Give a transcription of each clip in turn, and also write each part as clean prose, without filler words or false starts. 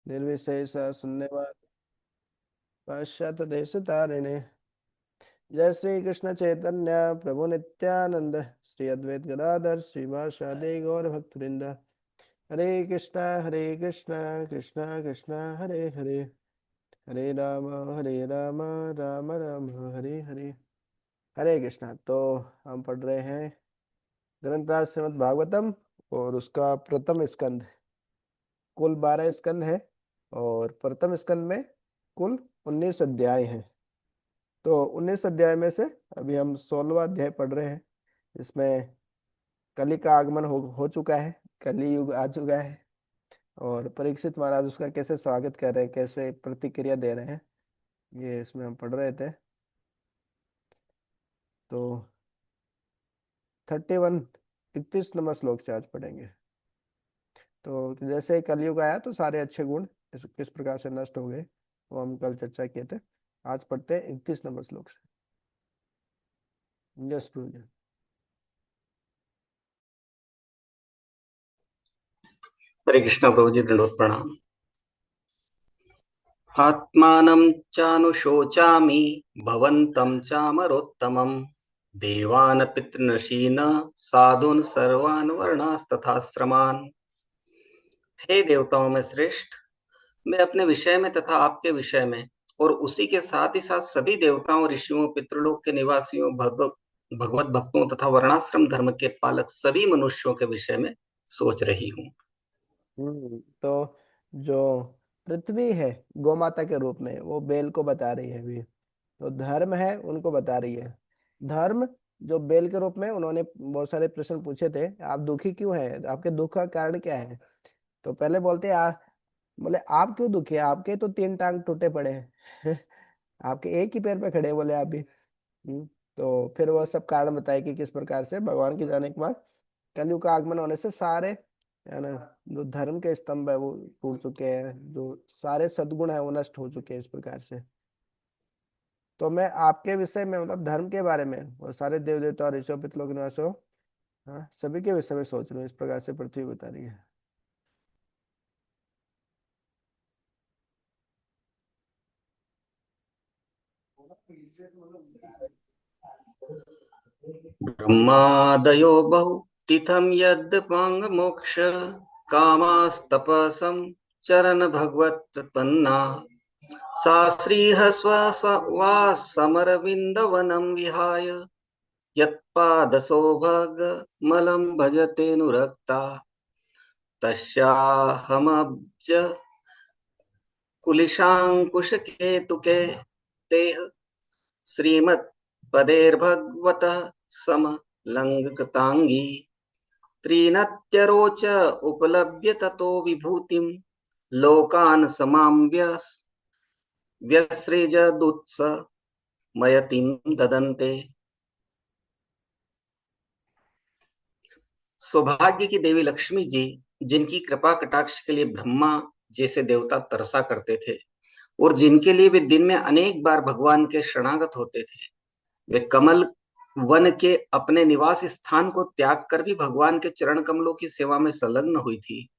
निर्विशेष शून्य पाश्चात्य देश तारिणे। जय श्री कृष्ण चैतन्य प्रभु नित्यानंद श्री अद्वैत गदाधर श्रीवासादि गौर भक्तवृंद। हरे कृष्णा कृष्णा कृष्णा हरे हरे, हरे राम राम राम हरे हरे। हरे कृष्णा। तो हम पढ़ रहे हैं ग्रंथराज श्रीमद् भागवतम और उसका प्रथम स्कंद। कुल 12 स्कंद है और प्रथम स्कंद में कुल 19 अध्याय हैं। तो 19 अध्याय में से अभी हम 16वां अध्याय पढ़ रहे हैं। इसमें कली का आगमन हो चुका है, कली युग आ चुका है और परीक्षित महाराज उसका कैसे स्वागत कर रहे हैं, कैसे प्रतिक्रिया दे रहे हैं, ये इसमें हम पढ़ रहे थे। तो 31 31 नंबर श्लोक से आज पढ़ेंगे। तो जैसे ही कलयुग आया तो सारे अच्छे गुण किस प्रकार से नष्ट हो गए वो हम कल चर्चा किए थे। आज पढ़ते हैं 31 नंबर श्लोक से। यस प्रभु जी। हरे कृष्ण प्रभु जी, दंडवत प्रणाम। आत्मानं चानुशोचामि भवन्तं चामरोत्तमं देवान् पितृनशीन साधुन सर्वान् वर्णास्तथाश्रमान्। हे देवताओं में श्रेष्ठ, मैं अपने विषय में तथा आपके विषय में और उसी के साथ ही साथ सभी देवताओं, ऋषियों, पितृलोक के निवासियों, भगवत भक्तों तथा वर्णाश्रम धर्म के पालक सभी मनुष्यों के विषय में सोच रही हूँ। तो जो पृथ्वी है गोमाता के रूप में वो बेल को बता रही है अभी। तो धर्म है उनको बता रही है। धर्म जो बेल के रूप में उन्होंने बहुत सारे प्रश्न पूछे थे, आप दुखी क्यों हैं, आपके दुख का कारण क्या है। तो पहले बोलते हैं बोले आप क्यों दुखी है, आपके तो 3 टांग टूटे पड़े हैं आपके एक ही पैर पे खड़े हैं, बोले आप भी। तो फिर वो सब कारण बताए कि किस प्रकार से भगवान के जाने के बाद कलयुग का आगमन होने से सारे है ना जो धर्म के स्तंभ है वो टूट चुके हैं, जो सारे सद्गुण है वो नष्ट हो चुके हैं इस प्रकार से। तो मैं आपके विषय में मतलब धर्म के बारे में और सारे देव देवता और ऋषियों पितरों निवासों, हाँ सभी के विषय में सोच रहे हूँ, इस प्रकार से पृथ्वी बता रही है। ब्रह्मादयो बहुतिथं यद्वाङ्मोक्ष कामास्तपसं चरण भगवत्पन्ना सा श्रीहस्वा समरविन्दवनं विहाय यत्पादसौभगमलं भजतेऽनुरक्ता तस्याहमब्ज कुलिशाङ्कुशकेतुके तेह श्रीमत्पदेर्भगवतः समलङ्कृताङ्गी त्रिनत्यरोच उपलभ्य ततो विभूतिं लोकान् समां व्यसृजदुत्स मयतिं ददन्ते। सौभाग्य की देवी लक्ष्मी जी, जिनकी कृपा कटाक्ष के लिए ब्रह्मा जैसे देवता तरसा करते थे और जिनके लिए वे दिन में अनेक बार भगवान के शरणागत होते थे, वे कमल वन के अपने निवास स्थान को त्याग कर भी भगवान के चरण कमलों की सेवा में संलग्न हुई थी।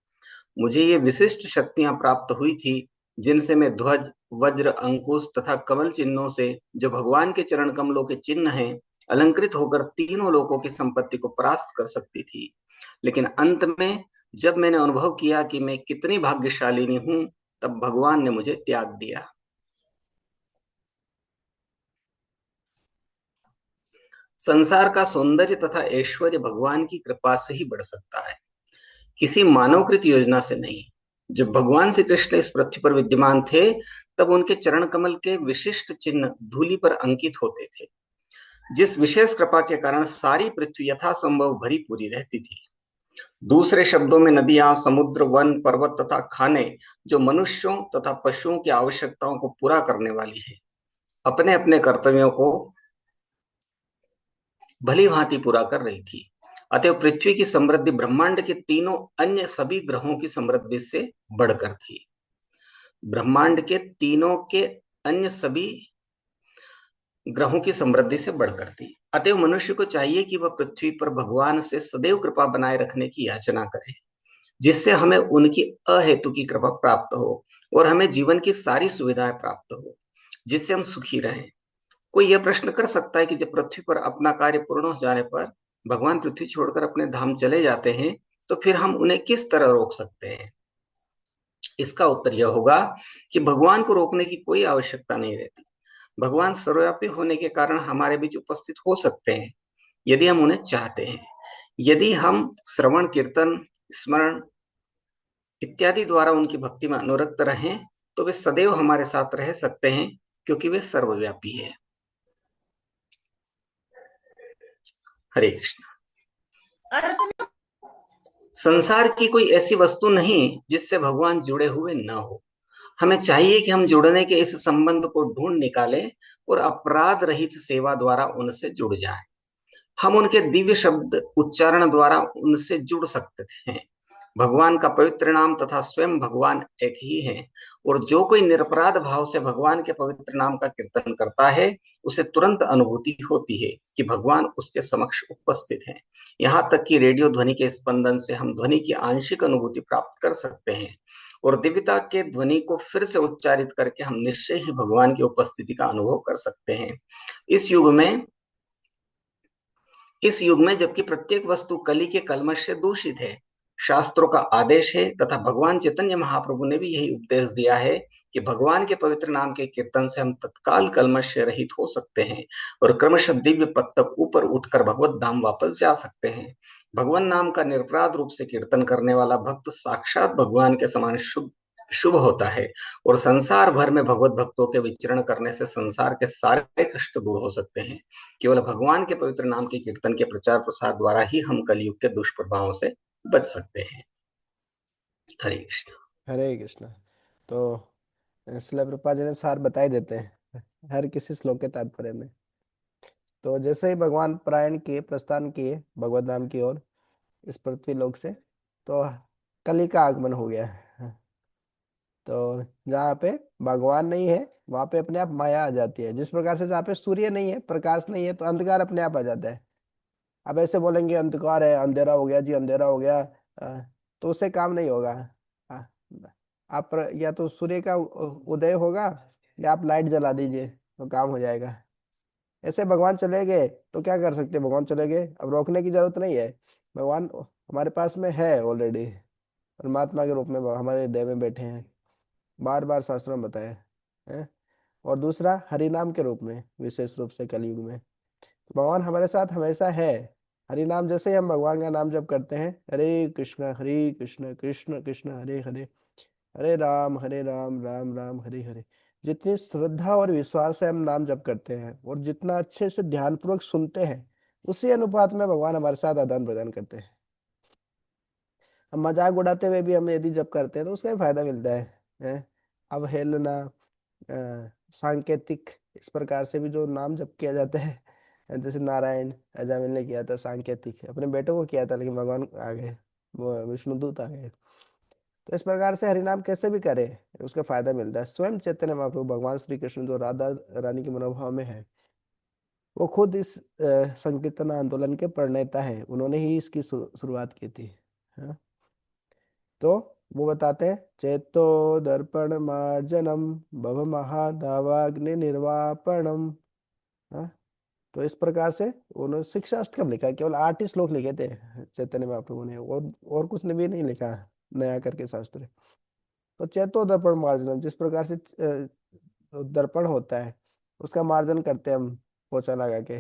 मुझे ये विशिष्ट शक्तियां प्राप्त हुई थी जिनसे मैं ध्वज, वज्र, अंकुश तथा कमल चिन्हों से, जो भगवान के चरण कमलों के चिन्ह हैं, अलंकृत होकर तीनों लोकों की संपत्ति को परास्त कर सकती थी। लेकिन अंत में जब मैंने अनुभव किया कि मैं कितनी भाग्यशालिनी हूं, तब भगवान ने मुझे त्याग दिया। संसार का सौंदर्य तथा ऐश्वर्य भगवान की कृपा से ही बढ़ सकता है, किसी मानवकृत योजना से नहीं। जब भगवान श्री कृष्ण इस पृथ्वी पर विद्यमान थे, तब उनके चरण कमल के विशिष्ट चिन्ह धूलि पर अंकित होते थे, जिस विशेष कृपा के कारण सारी पृथ्वी यथासंभव भरी पूरी रहती थी। दूसरे शब्दों में नदियां, समुद्र, वन, पर्वत तथा खाने, जो मनुष्यों तथा पशुओं की आवश्यकताओं को पूरा करने वाली है, अपने अपने कर्तव्यों को भली भांति पूरा कर रही थी। अतः पृथ्वी की समृद्धि ब्रह्मांड के तीनों अन्य सभी ग्रहों की समृद्धि से बढ़कर थी। ब्रह्मांड के तीनों के अन्य सभी ग्रहों की समृद्धि से बढ़कर थी। अतएव मनुष्य को चाहिए कि वह पृथ्वी पर भगवान से सदैव कृपा बनाए रखने की याचना करे, जिससे हमें उनकी अहेतु की कृपा प्राप्त हो और हमें जीवन की सारी सुविधाएं प्राप्त हो, जिससे हम सुखी रहें। कोई यह प्रश्न कर सकता है कि जब पृथ्वी पर अपना कार्य पूर्ण हो जाने पर भगवान पृथ्वी छोड़कर अपने धाम चले जाते हैं, तो फिर हम उन्हें किस तरह रोक सकते हैं? इसका उत्तर यह होगा कि भगवान को रोकने की कोई आवश्यकता नहीं रहती। भगवान सर्वव्यापी होने के कारण हमारे बीच उपस्थित हो सकते हैं, यदि हम उन्हें चाहते हैं। यदि हम श्रवण, कीर्तन, स्मरण इत्यादि द्वारा उनकी भक्ति में अनुरक्त रहें, तो वे सदैव हमारे साथ रह सकते हैं, क्योंकि वे सर्वव्यापी है। हरे कृष्ण। संसार की कोई ऐसी वस्तु नहीं जिससे भगवान जुड़े हुए न हो। हमें चाहिए कि हम जुड़ने के इस संबंध को ढूंढ निकालें और अपराध रहित सेवा द्वारा उनसे जुड़ जाएं। हम उनके दिव्य शब्द उच्चारण द्वारा उनसे जुड़ सकते हैं। भगवान का पवित्र नाम तथा स्वयं भगवान एक ही है, और जो कोई निरपराध भाव से भगवान के पवित्र नाम का कीर्तन करता है, उसे तुरंत अनुभूति होती है कि भगवान उसके समक्ष उपस्थित हैं। यहाँ तक कि रेडियो ध्वनि के स्पंदन से हम ध्वनि की आंशिक अनुभूति प्राप्त कर सकते हैं, और दिव्यता के ध्वनि को फिर से उच्चारित करके हम निश्चय ही भगवान की उपस्थिति का अनुभव कर सकते हैं। इस युग में इस युग में जबकि प्रत्येक वस्तु कली के कल्मश से दूषित है, शास्त्रों का आदेश है तथा भगवान चैतन्य महाप्रभु ने भी यही उपदेश दिया है कि भगवान के पवित्र नाम के कीर्तन से हम तत्काल कल्मश से रहित हो सकते हैं और क्रमशः दिव्य पद तक ऊपर उठकर भगवत धाम वापस जा सकते हैं। भगवान नाम का निर्पराध रूप से कीर्तन करने वाला भक्त साक्षात भगवान के समान शुभ शुभ होता है, और संसार भर में भगवत भक्तों के विचरण करने से संसार के सारे कष्ट दूर हो सकते हैं। केवल भगवान के पवित्र नाम के कीर्तन के प्रचार प्रसार द्वारा ही हम कलयुग के दुष्प्रभावों से बच सकते हैं। हरे कृष्ण। हरे कृष्ण। तो श्रील प्रभुपाद जी ने सार बता ही देते हैं हर किसी श्लोक के तात्पर्य में। तो जैसे ही भगवान प्रस्थान किए भगवत धाम की ओर इस पृथ्वी लोक से, तो कली का आगमन हो गया। तो जहाँ पे भगवान नहीं है वहां पे अपने आप माया आ जाती है। जिस प्रकार से जहाँ पे सूर्य नहीं है, प्रकाश नहीं है, तो अंधकार अपने आप आ जाता है। अब ऐसे बोलेंगे अंधकार है, अंधेरा हो गया जी, अंधेरा हो गया, तो उससे काम नहीं होगा। अ, आप या तो सूर्य का उदय होगा, या आप लाइट जला दीजिए तो काम हो जाएगा। ऐसे भगवान चले गए तो क्या कर सकते हैं? भगवान चले गए, अब रोकने की जरूरत नहीं है। भगवान हमारे पास में है ऑलरेडी, परमात्मा के रूप में हमारे हृदय में बैठे हैं, बार बार शास्त्रों में बताया है। और दूसरा हरि नाम के रूप में, विशेष रूप से कलयुग में तो भगवान हमारे साथ हमेशा है। हरि नाम, जैसे ही हम भगवान का नाम जप करते हैं, हरे कृष्ण कृष्ण कृष्ण हरे हरे, हरे राम राम हरे हरे, जितनी श्रद्धा और विश्वास से हम नाम जप करते हैं और जितना अच्छे से ध्यानपूर्वक सुनते हैं, उसी अनुपात में भगवान हमारे साथ आदान प्रदान करते हैं। हम मजाक उड़ाते हुए भी हम यदि जप करते हैं तो उसका भी फायदा मिलता है। अवहेलना, सांकेतिक, इस प्रकार से भी जो नाम जप किया जाता है, जैसे नारायण अजामिल ने किया था सांकेतिक, अपने बेटों को किया था, लेकिन भगवान आ गए, वो विष्णुदूत आ गए। तो इस प्रकार से हरिनाम कैसे भी करें, उसका फायदा मिलता है। स्वयं चैतन्य महाप्रभु भगवान श्री कृष्ण जो राधा रानी के मनोभाव में है, वो खुद इस संकीर्तन आंदोलन के प्रणेता है। उन्होंने ही इसकी शुरुआत की थी। हाँ? तो वो बताते हैं, चेतो दर्पण मार्जनम भव महादावाग्नि निर्वापणम। हाँ? तो इस प्रकार से उन्होंने शिक्षाष्टकम लिखा, केवल 8 ही श्लोक लिखे थे चैतन्य महाप्रभु ने, और कुछ ने भी नहीं लिखा नया करके शास्त्र। तो चेतो दर्पण मार्जनम, जिस प्रकार से दर्पण होता है उसका मार्जन करते हैं हम पोछा लगा के,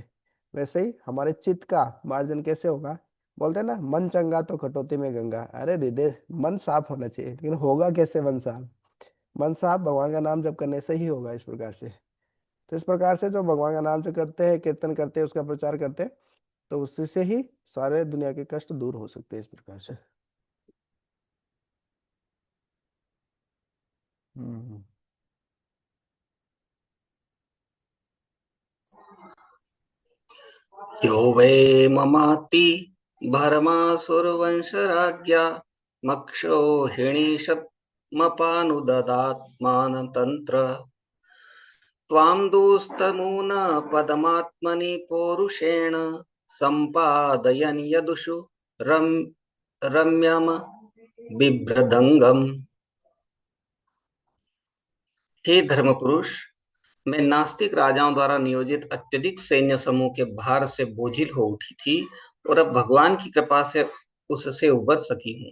वैसे ही हमारे चित्त का मार्जन कैसे होगा? बोलते हैं ना, मन चंगा तो कटौती में गंगा। अरे दीदी, मन साफ होना चाहिए, लेकिन होगा कैसे मन साफ? मन साफ भगवान का नाम जप करने से ही होगा इस प्रकार से। तो इस प्रकार से जो भगवान का नाम जो करते हैं, कीर्तन करते हैं, उसका प्रचार करते हैं, तो उसी से ही सारे दुनिया के कष्ट दूर हो सकते हैं इस प्रकार से। हम्म। यो वै ममाति भरमासुरवंशराज्ञा मक्षोहिणीशत्मपानुददात्मान तंत्र त्वां दूस्तमून पदमात्मनि पौरुषेण सम्पादयन् यदुषु रम रम्यम बिभ्रदंगम। हे धर्म पुरुष, मैं नास्तिक राजाओं द्वारा नियोजित अत्यधिक सैन्य समूह के भार से बोझिल हो उठी थी और अब भगवान की कृपा से उससे उबर सकी हूँ।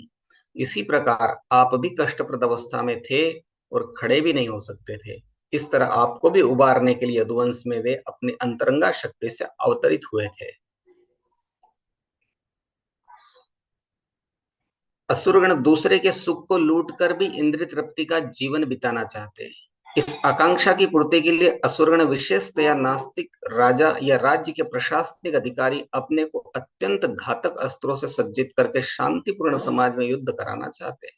इसी प्रकार आप भी कष्टप्रद अवस्था में थे और खड़े भी नहीं हो सकते थे। इस तरह आपको भी उबारने के लिए यदुवंश में वे अपनी अंतरंगा शक्ति से अवतरित हुए थे। असुरगण दूसरे के सुख को लूटकर भी इंद्रिय तृप्ति का जीवन बिताना चाहते हैं। इस आकांक्षा की पूर्ति के लिए असुरगण विशेषतया नास्तिक राजा या राज्य के प्रशासनिक अधिकारी अपने को अत्यंत घातक अस्त्रों से सज्जित करके शांतिपूर्ण समाज में युद्ध कराना चाहते हैं।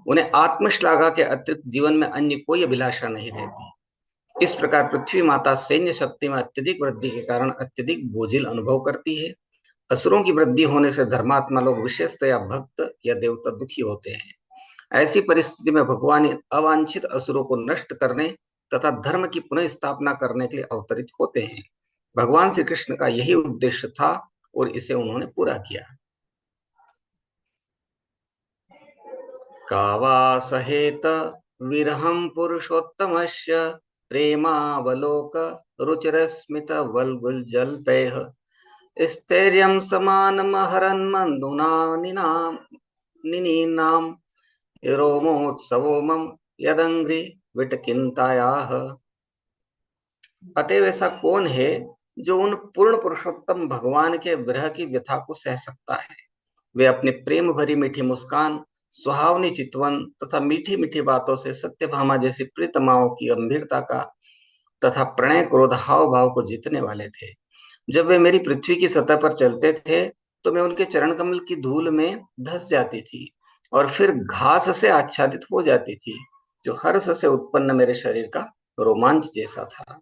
उन्हें आत्मश्लाघा के अतिरिक्त जीवन में अन्य कोई अभिलाषा नहीं रहती। इस प्रकार पृथ्वी माता सैन्य शक्ति में अत्यधिक वृद्धि के कारण अत्यधिक बोझिल अनुभव करती है। असुरों की वृद्धि होने से धर्मात्मा लोग विशेषतया भक्त या देवता दुखी होते हैं। ऐसी परिस्थिति में भगवान इन अवांछित असुरों को नष्ट करने तथा धर्म की पुनः स्थापना करने के लिए अवतरित होते हैं। भगवान श्री कृष्ण का यही उद्देश्य था और इसे उन्होंने पूरा किया। कावा सहेत विरहम पुरुषोत्तमस्य प्रेमावलोक रुचिरस्मित वल्गुलजल्पैः स्थैर्यं समानमहरन् मन्दुनानिनां निनीनां रोमोत्सवो मम यदंग्रि विटकिंतायाः। अतएव ऐसा कौन है जो उन पूर्ण पुरुषोत्तम भगवान के विरह की व्यथा को सह सकता है। वे अपने प्रेम भरी मीठी मुस्कान, सुहावनी चितवन तथा मीठी मीठी बातों से सत्यभामा जैसी प्रीतमाओं की गंभीरता का तथा प्रणय क्रोध हाव भाव को जीतने वाले थे। जब वे मेरी पृथ्वी की सतह पर चलते थे तो मैं उनके चरण कमल की धूल में धस जाती थी और फिर घास से आच्छादित हो जाती थी, जो हर्ष से उत्पन्न मेरे शरीर का रोमांच जैसा था।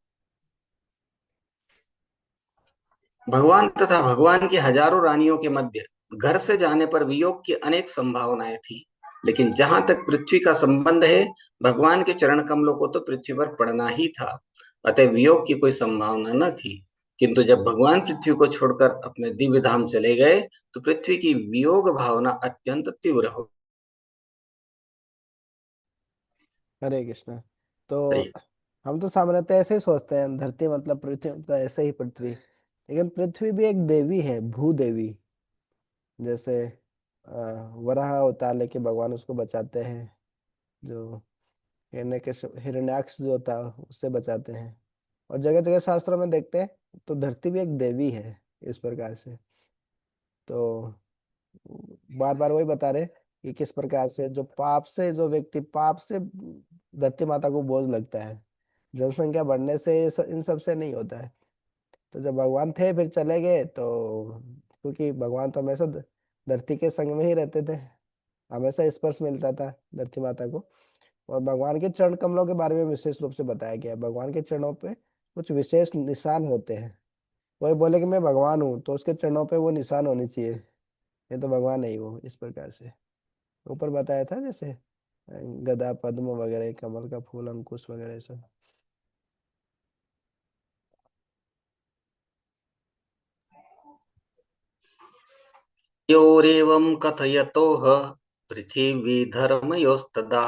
भगवान तथा भगवान की हजारों रानियों के मध्य घर से जाने पर वियोग की अनेक संभावनाएं थी, लेकिन जहां तक पृथ्वी का संबंध है, भगवान के चरण कमलों को तो पृथ्वी पर पड़ना ही था। अतः वियोग की कोई संभावना न थी। किंतु जब भगवान पृथ्वी को छोड़कर अपने दिव्य धाम चले गए तो पृथ्वी की वियोग भावना अत्यंत तीव्र हो हरे कृष्ण। तो गई। हम तो सामान्यतः ऐसे ही सोचते हैं, धरती मतलब पृथ्वी मतलब ऐसे ही पृथ्वी, लेकिन पृथ्वी भी एक देवी है, भूदेवी। जैसे वराह अवतार लेके भगवान उसको बचाते हैं, जो हिरण्याक्ष जो था उससे बचाते हैं। और जगह जगह शास्त्रों में देखते हैं तो धरती भी एक देवी है इस प्रकार से। तो बार बार वही बता रहे कि किस प्रकार से जो पाप से, जो व्यक्ति पाप से धरती माता को बोझ लगता है, जनसंख्या बढ़ने से इन सब से नहीं होता है। तो जब भगवान थे फिर चले गए, तो क्योंकि भगवान तो हमेशा धरती के संग में ही रहते थे, हमेशा स्पर्श मिलता था धरती माता को। और भगवान के चरण कमलों के बारे में विशेष रूप से बताया गया है। भगवान के चरणों पे कुछ विशेष निशान होते हैं। कोई बोले कि मैं भगवान हूँ तो उसके चरणों पे वो निशान होने चाहिए, ये तो भगवान नहीं वो, इस प्रकार से ऊपर बताया था। जैसे गदा पद्म वगैरह, कमल का फूल, अंकुश वगैरह सब। योरेवं कथयतोह पृथिवीधर्मयोस्तदा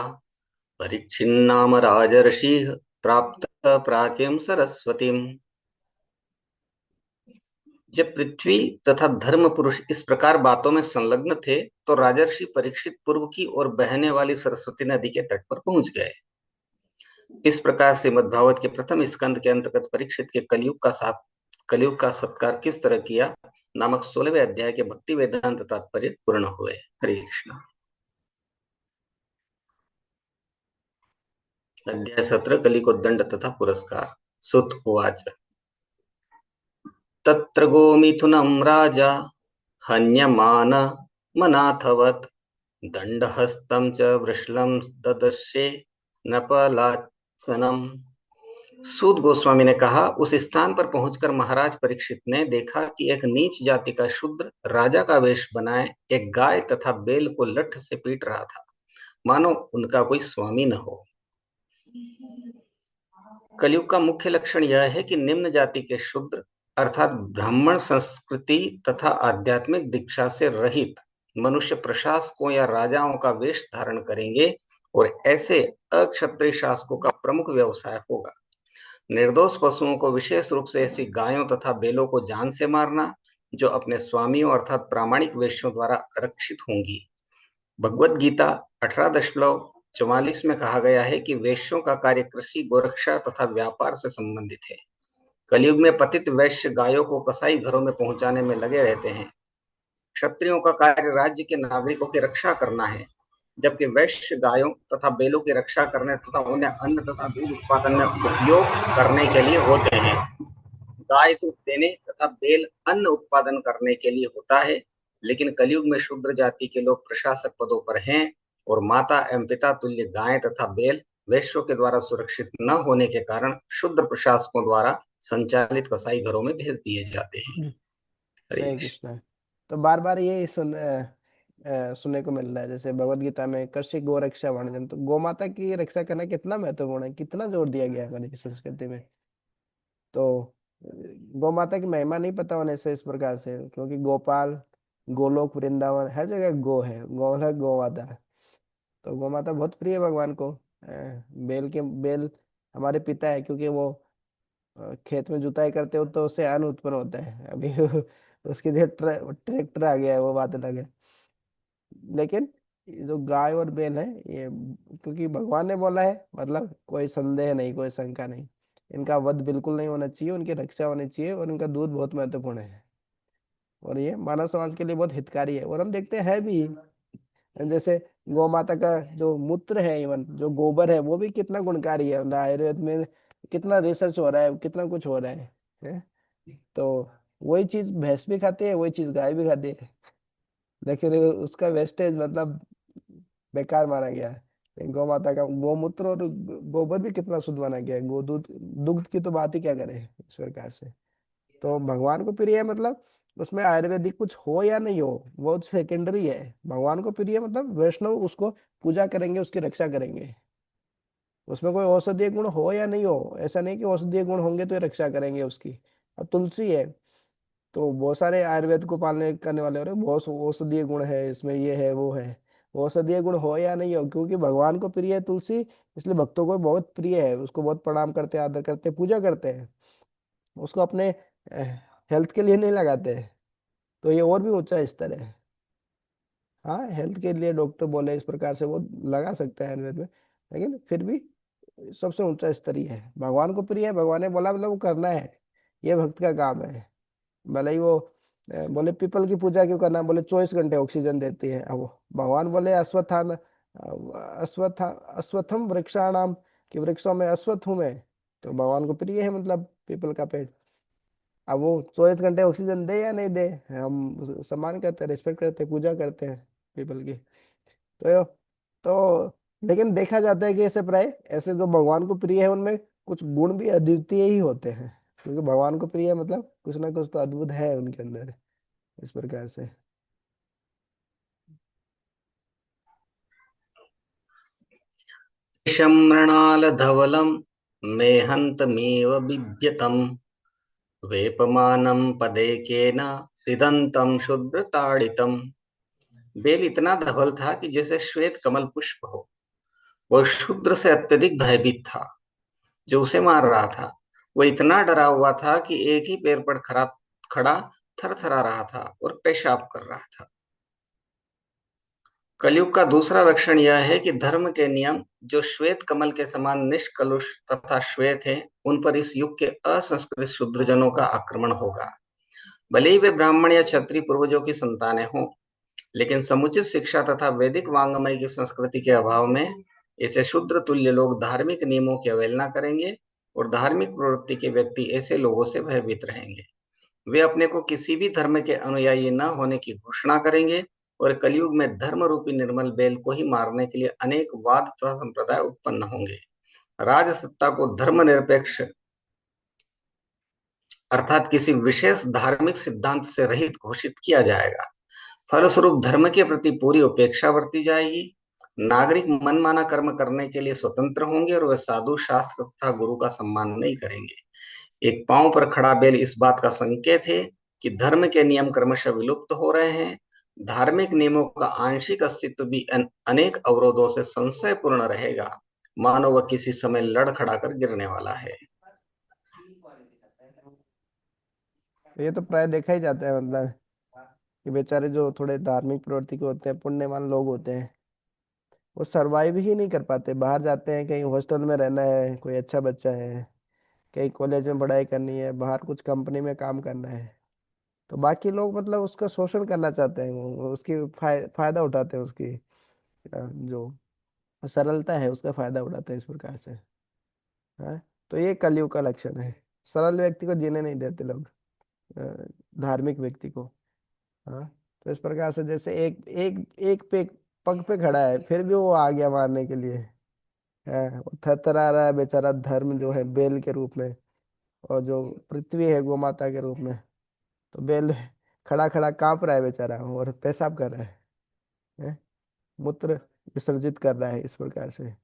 परिच्छिन्नाम राजर्षिः प्राप्त प्राचीं सरस्वतीम्। जब पृथ्वी तथा धर्म पुरुष इस प्रकार बातों में संलग्न थे तो राजर्षि परीक्षित पूर्व की ओर बहने वाली सरस्वती नदी के तट पर पहुंच गए। इस प्रकार श्रीमद्भागवत के प्रथम स्कंद के अंतर्गत परीक्षित के कलयुग का सत्कार किस तरह किया नामक 16वें अध्याय के भक्ति वेदांत तात्पर्य पूर्ण हुए। हरे कृष्ण। अध्याय 17 कलि को दंड तथा पुरस्कार। सुत उवाच तत्र गोमिथुनं राजा हन्यमान मनाथवत् दंडहस्तं च वृषलं ददर्शे नपलाचनम्। सूत गोस्वामी ने कहा, उस स्थान पर पहुंचकर महाराज परीक्षित ने देखा कि एक नीच जाति का शूद्र राजा का वेश बनाए एक गाय तथा बैल को लठ से पीट रहा था, मानो उनका कोई स्वामी न हो। कलयुग का मुख्य लक्षण यह है कि निम्न जाति के शूद्र अर्थात ब्राह्मण संस्कृति तथा आध्यात्मिक दीक्षा से रहित मनुष्य प्रशासकों या राजाओं का वेश धारण करेंगे और ऐसे अक्षत्रिय शासकों का प्रमुख व्यवसाय होगा। निर्दोष पशुओं को, विशेष रूप से ऐसी गायों तथा बैलों को जान से मारना जो अपने स्वामियों अर्थात प्रामाणिक वेश्यों द्वारा आरक्षित होंगी। भगवत गीता 18.44 में कहा गया है कि वेश्यों का कार्य कृषि, गोरक्षा तथा व्यापार से संबंधित है। कलयुग में पतित वैश्य गायों को कसाई घरों में पहुंचाने में लगे रहते हैं। क्षत्रियों का कार्य राज्य के नागरिकों की रक्षा करना है, जबकि वैश्य गायों तथा बैलों की रक्षा करने तथा उन्हें अन्न तथा दूध उत्पादन में उपयोग करने के लिए होते हैं। गाय दूध देने तथा बैल अन्न उत्पादन करने के लिए होता है, लेकिन कलयुग में शूद्र जाति के लोग प्रशासक पदों पर हैं और माता एवं पिता तुल्य गाय तथा बैल वैश्यों के द्वारा सुरक्षित न होने के कारण शूद्र प्रशासकों द्वारा संचालित कसाई घरों में भेज दिए जाते हैं। हरे हरे कृष्ण। कृष्णा। तो बार बार ये सुनने को मिल रहा है, जैसे भगवत गीता में कृषि गो रक्षा वाणिज्यम, तो गौ माता की रक्षा करना कितना महत्वपूर्ण है, कितना जोर दिया गया है हमारी संस्कृति में। तो गौ माता की महिमा नहीं पता होने से इस प्रकार से, क्योंकि गोपाल, गोलोक, वृंदावन, हर जगह गो है, गोलोक गौ माता है। तो गौ माता बहुत प्रिय है भगवान को। बेल हमारे पिता है, क्योंकि वो खेत में जुताई करते हो तो उससे अन्न उत्पन्न होता है। अभी उसकी जगह ट्रैक्टर आ गया है, वो बात अलग है। लेकिन ये जो गाय और बैल है, ये क्योंकि भगवान ने बोला है, मतलब कोई संदेह नहीं, कोई शंका नहीं, इनका वध बिल्कुल नहीं होना चाहिए, उनकी रक्षा होनी चाहिए, और उनका दूध बहुत महत्वपूर्ण है, और ये मानव समाज के लिए बहुत हितकारी है। और हम देखते हैं भी, जैसे गौ माता का जो मूत्र है, इवन जो गोबर है, वो भी कितना गुणकारी है। मतलब आयुर्वेद में कितना रिसर्च हो रहा है, कितना कुछ हो रहा है? तो वही चीज भैंस भी खाती है, वही चीज गाय भी खाती है, लेकिन उसका वेस्टेज मतलब बेकार माना गया है। गौ माता का गोमूत्र और गोबर भी कितना शुद्ध माना गया है। गो दूध, दुग्ध की तो बात ही क्या करें इस प्रकार से। तो भगवान को प्रिय है, मतलब उसमें आयुर्वेदिक कुछ हो या नहीं हो वो सेकेंडरी है। भगवान को प्रिय मतलब वैष्णव उसको पूजा करेंगे, उसकी रक्षा करेंगे, उसमें कोई औषधीय गुण हो या नहीं हो। ऐसा नहीं कि औषधीय गुण होंगे तो ये रक्षा करेंगे उसकी। अब तुलसी है, तो बहुत सारे आयुर्वेद को पालने करने वाले हो रहे, बहुत औषधीय गुण है इसमें, ये है वो है। औषधीय गुण हो या नहीं हो, क्योंकि भगवान को प्रिय है तुलसी, इसलिए भक्तों को बहुत प्रिय है, उसको बहुत प्रणाम करते हैं, आदर करते हैं, पूजा करते हैं। उसको अपने हेल्थ के लिए नहीं लगाते हैं। तो ये और भी ऊंचा स्तर है। हाँ, हेल्थ के लिए डॉक्टर बोले इस प्रकार से वो लगा सकते हैं आयुर्वेद में, लेकिन फिर भी सबसे ऊंचा स्तर ही है। भगवान को प्रिय है, भगवान ने बोला मतलब वो करना है, ये भक्त का काम है। भले ही वो बोले पीपल की पूजा क्यों करना, बोले 24 घंटे ऑक्सीजन देती है। अब वो भगवान बोले अश्वत्थम वृक्षाणाम, कि वृक्षों में अश्वत्थ हूं मैं, तो भगवान को प्रिय है मतलब पीपल का पेड़। अब वो 24 घंटे ऑक्सीजन दे या नहीं दे, हम सम्मान करते हैं, रिस्पेक्ट करते हैं, पूजा करते हैं पीपल की। तो लेकिन देखा जाता है कि ऐसे प्राय ऐसे जो भगवान को प्रिय है उनमें कुछ गुण भी अद्वितीय ही होते हैं, क्योंकि भगवान को प्रिय मतलब कुछ ना कुछ तो अद्भुत है उनके अंदर, इस प्रकार से। शमृणालधवलम् मेहन्तमेव बिभ्यतम् वेपमानं पदेकेन सिदन्तं शुभ्रताडितम्। बेल इतना धवल था कि जैसे श्वेत कमल पुष्प हो। वह शूद्र से अत्यधिक भयभीत था जो उसे मार रहा था। वह इतना डरा हुआ था कि एक ही पैर पर खड़ा थर थरा रहा था और पेशाब कर रहा था। कलयुग का दूसरा लक्षण यह है कि धर्म के नियम जो श्वेत कमल के समान निष्कलुष तथा श्वेत हैं, उन पर इस युग के असंस्कृत शूद्रजनों का आक्रमण होगा। भले ही वे ब्राह्मण या क्षत्रिय पूर्वजों की संतानें हों, लेकिन समुचित शिक्षा तथा वैदिक वांग्मय की संस्कृति के अभाव में ऐसे शूद्र तुल्य लोग धार्मिक नियमों की अवहेलना करेंगे और धार्मिक प्रवृत्ति के व्यक्ति ऐसे लोगों से भयभीत रहेंगे। वे अपने को किसी भी धर्म के अनुयायी न होने की घोषणा करेंगे और कलयुग में धर्म रूपी निर्मल बेल को ही मारने के लिए अनेक वाद तथा संप्रदाय उत्पन्न होंगे। राजसत्ता को धर्मनिरपेक्ष अर्थात किसी विशेष धार्मिक सिद्धांत से रहित घोषित किया जाएगा। फलस्वरूप धर्म के प्रति पूरी उपेक्षा बरती जाएगी। नागरिक मनमाना कर्म करने के लिए स्वतंत्र होंगे और वे साधु, शास्त्र तथा गुरु का सम्मान नहीं करेंगे। एक पांव पर खड़ा बैल इस बात का संकेत है कि धर्म के नियम क्रमशः विलुप्त हो रहे हैं। धार्मिक नियमों का आंशिक अस्तित्व भी अनेक अवरोधों से संशयपूर्ण रहेगा, मानो वह किसी समय लड़खड़ा कर गिरने वाला है। ये तो प्राय देखा ही जाता है, मतलब कि बेचारे जो थोड़े धार्मिक प्रवृत्ति के होते हैं, पुण्यवान लोग होते हैं, वो सरवाइव ही नहीं कर पाते। बाहर जाते हैं, कहीं हॉस्टल में रहना है, कोई अच्छा बच्चा है, कहीं कॉलेज में पढ़ाई करनी है, बाहर कुछ कंपनी में काम करना है, तो बाकी लोग मतलब उसका शोषण करना चाहते हैं, वो उसकी फायदा उठाते हैं, उसकी जो सरलता है उसका फायदा उठाते हैं इस प्रकार से। हाँ, तो ये कलयुग का लक्षण है। सरल व्यक्ति को जीने नहीं देते लोग, अ, धार्मिक व्यक्ति को। हाँ, तो इस प्रकार से जैसे एक एक एक पे पग पे खड़ा है, फिर भी वो आ गया मारने के लिए। है, वो थरथरा रहा है बेचारा, धर्म जो है बेल के रूप में, और जो पृथ्वी है गोमाता के रूप में। तो बेल खड़ा खड़ा कांप रहा है बेचारा, और पेशाब कर रहा है, मूत्र विसर्जित कर रहा है इस प्रकार से।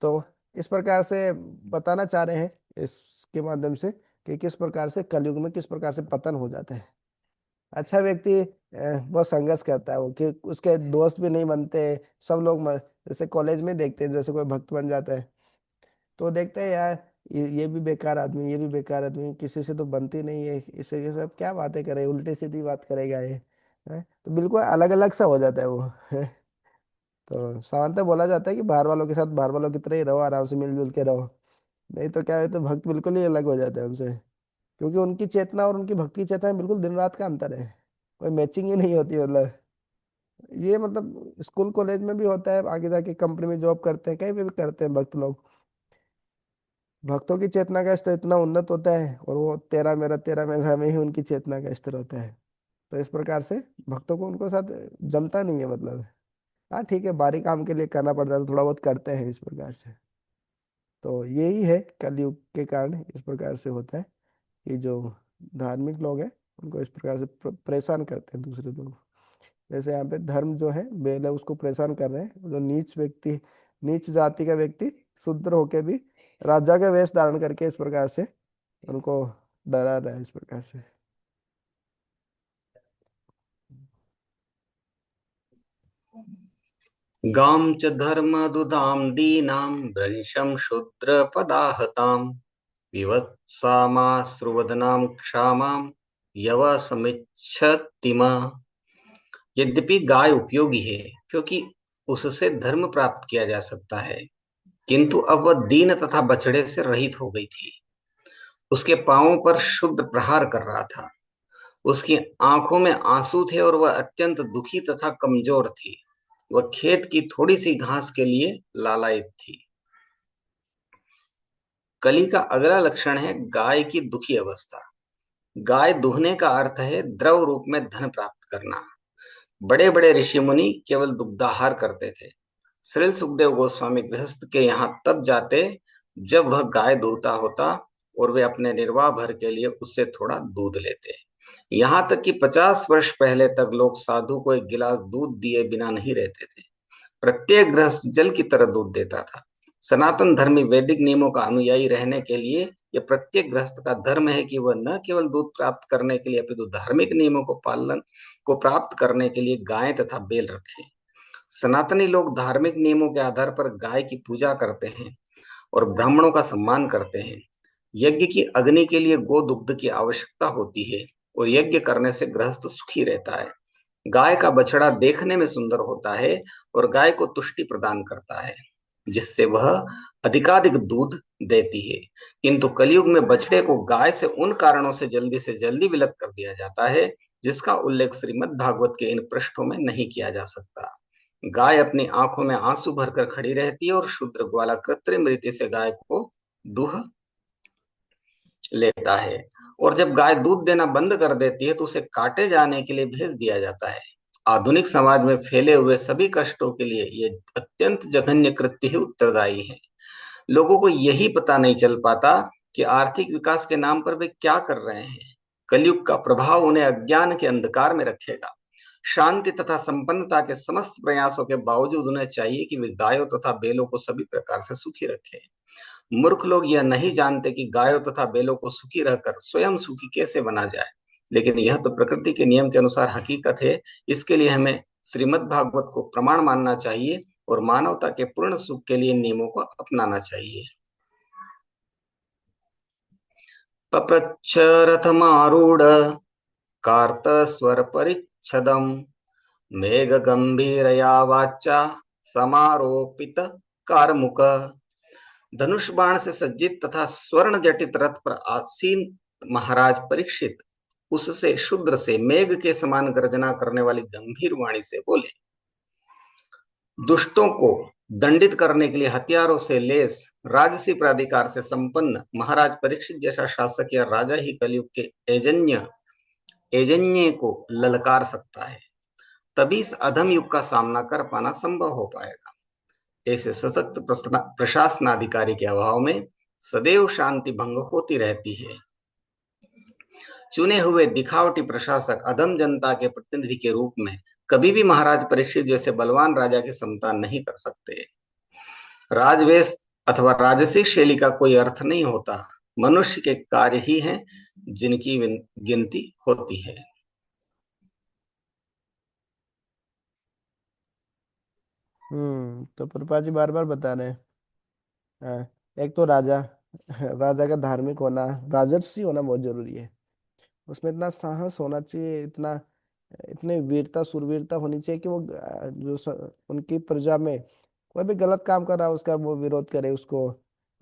तो इस प्रकार से बताना चाह रहे हैं इसके माध्यम से कि किस प्रकार से कलयुग में किस प्रकार से पतन हो जाता है। अच्छा व्यक्ति बहुत संघर्ष करता है, वो कि उसके दोस्त भी नहीं बनते। सब लोग जैसे कॉलेज में देखते हैं, जैसे कोई भक्त बन जाता है तो देखते हैं यार, ये भी बेकार आदमी, ये भी बेकार आदमी, किसी से तो बनती नहीं है, इससे के साथ क्या बातें करे, उल्टी सीधी बात करेगा ये। तो बिल्कुल अलग अलग सा हो जाता है वो। तो सामान्यतः बोला जाता है कि बाहर वालों के साथ बाहर वालों की तरह ही रहो, आराम से मिलजुल के रहो। नहीं तो क्या है, तो भक्त बिल्कुल ही अलग हो जाते हैं उनसे, क्योंकि उनकी चेतना और उनकी भक्ति चेतना में बिल्कुल दिन रात का अंतर है, कोई मैचिंग ही नहीं होती मतलब। ये मतलब स्कूल कॉलेज में भी होता है, आगे जाके कंपनी में जॉब करते हैं, कहीं पे भी करते हैं भक्त लोग। भक्तों की चेतना का स्तर इतना उन्नत होता है, और वो तेरा मेरा में ही उनकी चेतना का स्तर होता है। तो इस प्रकार से भक्तों को उनको साथ जमता नहीं है मतलब। हाँ ठीक है, बाहरी काम के लिए करना पड़ता है तो थोड़ा बहुत करते हैं इस प्रकार से। तो यही है, कलयुग के कारण इस प्रकार से होता है कि जो धार्मिक लोग हैं उनको इस प्रकार से परेशान करते हैं दूसरे लोग। जैसे यहाँ पे धर्म जो है बेल है, उसको परेशान कर रहे हैं। जो नीच व्यक्ति, नीच जाति का व्यक्ति शूद्र होके भी राजा का वेश धारण करके इस प्रकार से उनको डरा रहा है इस प्रकार से। गाम च धर्म दुधाम दीनाम भ्रंशम शूद्र पदाहताम विवत्सामाश्रुवदनाम क्षामाम यव समिच्छतिम। यद्यपि गाय उपयोगी है क्योंकि उससे धर्म प्राप्त किया जा सकता है, किंतु अब वह दीन तथा बछड़े से रहित हो गई थी। उसके पांवों पर शुद्ध प्रहार कर रहा था। उसकी आंखों में आंसू थे और वह अत्यंत दुखी तथा कमजोर थी। वह खेत की थोड़ी सी घास के लिए लालायित थी। कली का अगला लक्षण है गाय की दुखी अवस्था। गाय दुहने का अर्थ है द्रव रूप में धन प्राप्त करना। बड़े बड़े ऋषि मुनि केवल दुग्धाहार करते थे। श्रील सुखदेव गोस्वामी गृहस्थ के यहाँ तब जाते जब वह गाय दूहता होता, और वे अपने निर्वाह भर के लिए उससे थोड़ा दूध लेते। यहाँ तक कि 50 वर्ष पहले तक लोग साधु को एक गिलास दूध दिए बिना नहीं रहते थे। प्रत्येक गृहस्थ जल की तरह दूध देता था। सनातन धर्मी वैदिक नियमों का अनुयायी रहने के लिए यह प्रत्येक गृहस्थ का धर्म है कि वह न केवल दूध प्राप्त करने के लिए अपितु धार्मिक नियमों को पालन को प्राप्त करने के लिए गाय तथा बेल रखे। सनातनी लोग धार्मिक नियमों के आधार पर गाय की पूजा करते हैं और ब्राह्मणों का सम्मान करते हैं। यज्ञ की अग्नि के लिए गोदुग्ध की आवश्यकता होती है, और यज्ञ करने से गृहस्थ सुखी रहता है। गाय का बछड़ा देखने में सुंदर होता है और गाय को तुष्टि प्रदान करता है, जिससे वह अधिकाधिक दूध देती है। किंतु कलयुग में बछड़े को गाय से उन कारणों से जल्दी विलग कर दिया जाता है, जिसका उल्लेख श्रीमद् भागवत के इन पृष्ठों में नहीं किया जा सकता। गाय अपनी आंखों में आंसू भरकर खड़ी रहती है और शूद्र ग्वाला कृत्रिम रीति से गाय को दूह लेता है, और जब गाय दूध देना बंद कर देती है तो उसे काटे जाने के लिए भेज दिया जाता है। आधुनिक समाज में फैले हुए सभी कष्टों के लिए ये अत्यंत जघन्य कृत्य ही उत्तरदायी है। लोगों को यही पता नहीं चल पाता कि आर्थिक विकास के नाम पर वे क्या कर रहे हैं। कलयुग का प्रभाव उन्हें अज्ञान के अंधकार में रखेगा। शांति तथा संपन्नता के समस्त प्रयासों के बावजूद उन्हें चाहिए कि वे गायों तथा बैलों को सभी प्रकार से सुखी रखें। मूर्ख लोग यह नहीं जानते कि गायों तथा बैलों को सुखी रहकर स्वयं सुखी कैसे बना जाए। लेकिन यह तो प्रकृति के नियम के अनुसार हकीकत है। इसके लिए हमें श्रीमद् भागवत को प्रमाण मानना चाहिए और मानवता के पूर्ण सुख के लिए नियमों को अपनाना चाहिए। पप्रच्छ रथमारूढ़ कार्तस्वर परिच्छदम् मेघ गंभीरया वाचा समारोपित कारमुक। धनुष बाण से सज्जित तथा स्वर्ण जटित रथ पर आसीन महाराज परीक्षित उससे शुद्र से मेघ के समान गर्जना करने वाली गंभीर वाणी से बोले, दुष्टों को दंडित करने के लिए हथियारों से लेस राजसी प्राधिकार से संपन्न महाराज परीक्षित जैसा शासक या राजा ही कलयुग के एजन्य को ललकार सकता है। तभी इस अधम युग का सामना कर पाना संभव हो पाएगा। ऐसे सशक्त प्रशासनाधिकारी के अभाव में सदैव शांति भंग होती रहती है। चुने हुए दिखावटी प्रशासक अधम जनता के प्रतिनिधि के रूप में कभी भी महाराज परीक्षित जैसे बलवान राजा की समता नहीं कर सकते। राजवेश अथवा राजसी शैली का कोई अर्थ नहीं होता। मनुष्य के कार्य ही हैं जिनकी गिनती होती है। तो प्रभुपाद जी बार बार बता रहे हैं। हाँ, एक तो राजा राजा का धार्मिक होना, राजर्षि होना बहुत जरूरी है। उसमें इतना साहस होना चाहिए, इतना इतनी वीरता सुरवीरता होनी चाहिए कि वो उनकी प्रजा में कोई भी गलत काम कर रहा है उसका वो विरोध करे, उसको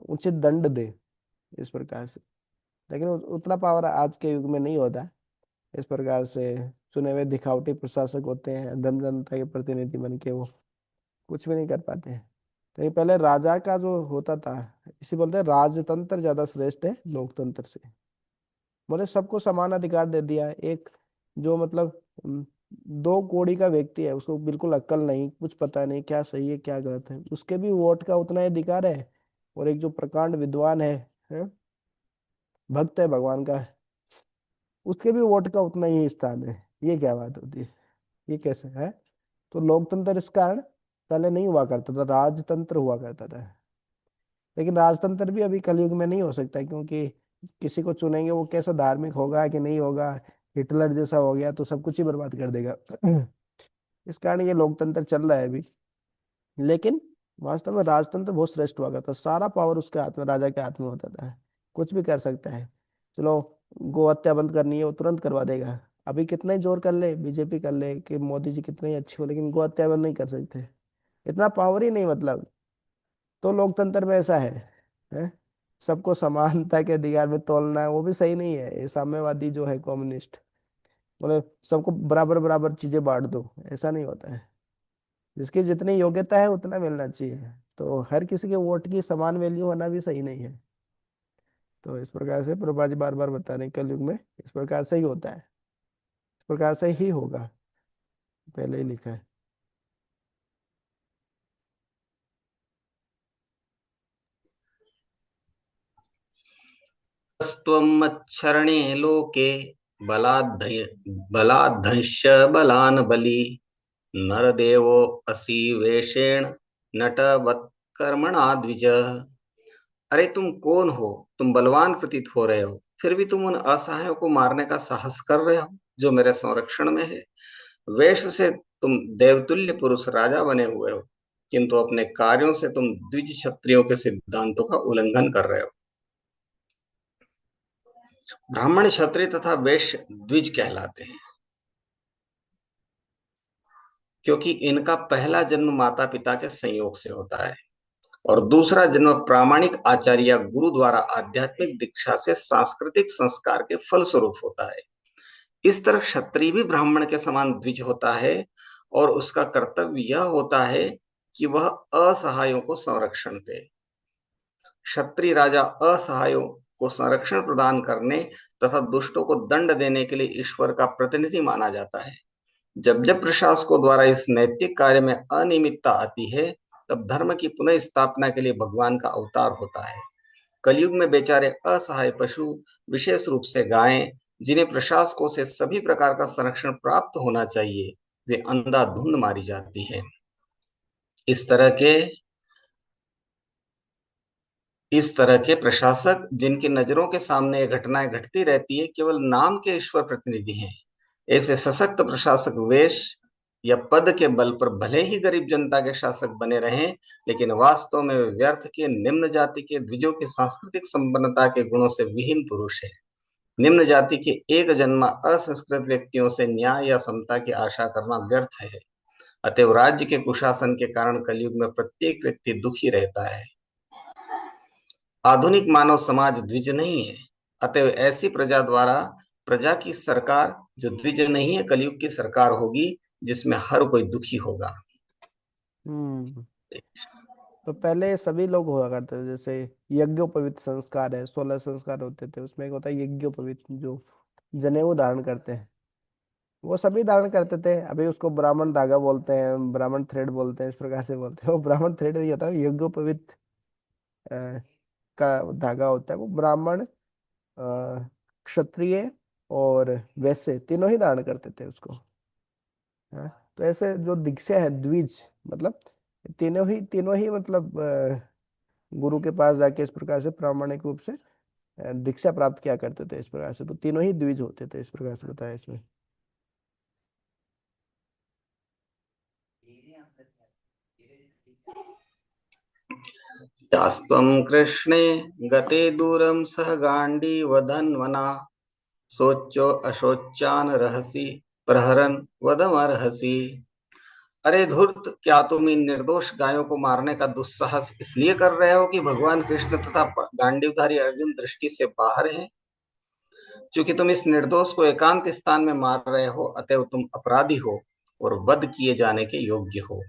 उचित दंड दे, इस प्रकार से। लेकिन उतना पावर आज के युग में नहीं होता। इस प्रकार से चुने हुए दिखावटी प्रशासक होते हैं, दम जनता के प्रतिनिधि बन के वो कुछ भी नहीं कर पाते हैं। तो ये पहले राजा का जो होता था, इसी बोलते हैं राजतंत्र ज्यादा श्रेष्ठ है लोकतंत्र से। बोले सबको समान अधिकार दे दिया है। एक जो मतलब दो कौड़ी का व्यक्ति है, उसको बिल्कुल अक्ल नहीं, कुछ पता नहीं क्या सही है क्या गलत है, उसके भी वोट का उतना ही अधिकार है। और एक जो प्रकांड विद्वान है, भक्त है भगवान का, उसके भी वोट का उतना ही स्थान है। ये क्या बात होती है, ये कैसे है? तो लोकतंत्र इस कारण पहले नहीं हुआ करता था, राजतंत्र हुआ करता था। लेकिन राजतंत्र भी अभी कलयुग में नहीं हो सकता, क्योंकि किसी को चुनेंगे वो कैसा धार्मिक होगा कि नहीं होगा, हिटलर जैसा हो गया तो सब कुछ ही बर्बाद कर देगा। इस कारण ये लोकतंत्र चल रहा है अभी। लेकिन वास्तव में राजतंत्र बहुत श्रेष्ठ हुआ करता, सारा पावर उसके हाथ में, राजा के हाथ में होता था। कुछ भी कर सकता है। चलो गो हत्या बंद करनी है, वो तुरंत करवा देगा। अभी कितना ही जोर कर ले, बीजेपी कर ले कि मोदी जी कितने ही अच्छे हो, लेकिन गो हत्या बंद नहीं कर सकते। इतना पावर ही नहीं मतलब। तो लोकतंत्र में ऐसा है? सबको समानता के अधिकार में तोलना है, वो भी सही नहीं है। ये साम्यवादी जो है कम्युनिस्ट, बोले सबको बराबर बराबर चीजें बांट दो, ऐसा नहीं होता है। जिसकी जितनी योग्यता है उतना मिलना चाहिए। तो हर किसी के वोट की समान वैल्यू होना भी सही नहीं है। तो इस प्रकार से प्रभा जी बार बार बता रहे हैं, कलयुग में इस प्रकार से ही होता है, इस प्रकार से ही होगा, पहले ही लिखा है। त्वं मच्छरणे लोके बलाद्धंश बलान् बली नरदेवो असि वेषेण नटवत्कर्मणा द्विज। अरे तुम कौन हो? तुम बलवान प्रतीत हो रहे हो, फिर भी तुम उन असहायों को मारने का साहस कर रहे हो जो मेरे संरक्षण में है। वेश से तुम देवतुल्य पुरुष राजा बने हुए हो, किंतु अपने कार्यों से तुम द्विज क्षत्रियों के सिद्धांतों का उल्लंघन कर रहे हो। ब्राह्मण क्षत्रिय तथा वैश्य द्विज कहलाते हैं, क्योंकि इनका पहला जन्म माता पिता के संयोग से होता है और दूसरा जन्म प्रामाणिक आचार्य या गुरु द्वारा आध्यात्मिक दीक्षा से सांस्कृतिक संस्कार के फल स्वरूप होता है। इस तरह क्षत्रिय भी ब्राह्मण के समान द्विज होता है और उसका कर्तव्य यह होता है कि वह असहायों को संरक्षण दे। क्षत्रिय राजा असहायों को संरक्षण प्रदान करने तथा दुष्टों को दंड देने के लिए ईश्वर का प्रतिनिधि माना जाता है। जब जब प्रशासकों द्वारा इस नैतिक कार्य में अनियमितता आती है, तब धर्म की पुनः स्थापना के लिए भगवान का अवतार होता है। कलयुग में बेचारे असहाय पशु, विशेष रूप से गायें, जिन्हें प्रशासकों से सभी प्रकार का संरक्षण प्राप्त होना चाहिए, वे अंधाधुंध मारी जाती है। इस तरह के इस तरह के प्रशासक जिनकी नजरों के सामने ये घटनाएं घटती रहती है केवल नाम के ईश्वर प्रतिनिधि हैं। ऐसे सशक्त प्रशासक वेश या पद के बल पर भले ही गरीब जनता के शासक बने रहें, लेकिन वास्तव में वे व्यर्थ के निम्न जाति के द्विजों की सांस्कृतिक संपन्नता के गुणों से विहीन पुरुष है। निम्न जाति के एक जन्मा असंस्कृत व्यक्तियों से न्याय या समता की आशा करना व्यर्थ है। अतएव राज्य के कुशासन के कारण कलयुग में प्रत्येक व्यक्ति दुखी रहता है। आधुनिक मानव समाज द्विज नहीं है, अतएव ऐसी प्रजा द्वारा प्रजा की सरकार जो द्विज नहीं है कलयुग की सरकार होगी, जिसमें हर कोई दुखी होगा। हम्म। तो पहले सभी लोग हुआ करते थे, जैसे यज्ञोपवीत संस्कार है, 16 संस्कार होते थे, उसमें एक होता है यज्ञोपवीत, जो जनेऊ धारण करते हैं, वो सभी धारण करते थे। अभी उसको ब्राह्मण धागा बोलते हैं, ब्राह्मण थ्रेड बोलते हैं, इस प्रकार से बोलते हैं। वो ब्राह्मण थ्रेड नहीं होता, यज्ञोपवीत का धागा होता है। वो ब्राह्मण, क्षत्रिय और वैश्य तीनों ही धारण करते थे उसको। हाँ, तो ऐसे जो दीक्षा है द्विज, मतलब तीनों ही मतलब गुरु के पास जाके इस प्रकार से प्रामाणिक रूप से दीक्षा प्राप्त किया करते थे, इस प्रकार से। तो तीनों ही द्विज होते थे, इस प्रकार से बताया इसमें। यास्त्वं कृष्णे गते दूरं सह गांडीव धन्वना सोचो अशोचान रहसि प्रहरन वदमर्हसि। अरे धूर्त, क्या तुम इन निर्दोष गायों को मारने का दुस्साहस इसलिए कर रहे हो कि भगवान कृष्ण तथा गांडीवधारी अर्जुन दृष्टि से बाहर हैं? क्योंकि तुम इस निर्दोष को एकांत स्थान में मार रहे हो, अतएव तुम अपराधी हो और वध किए जाने के योग्य हो।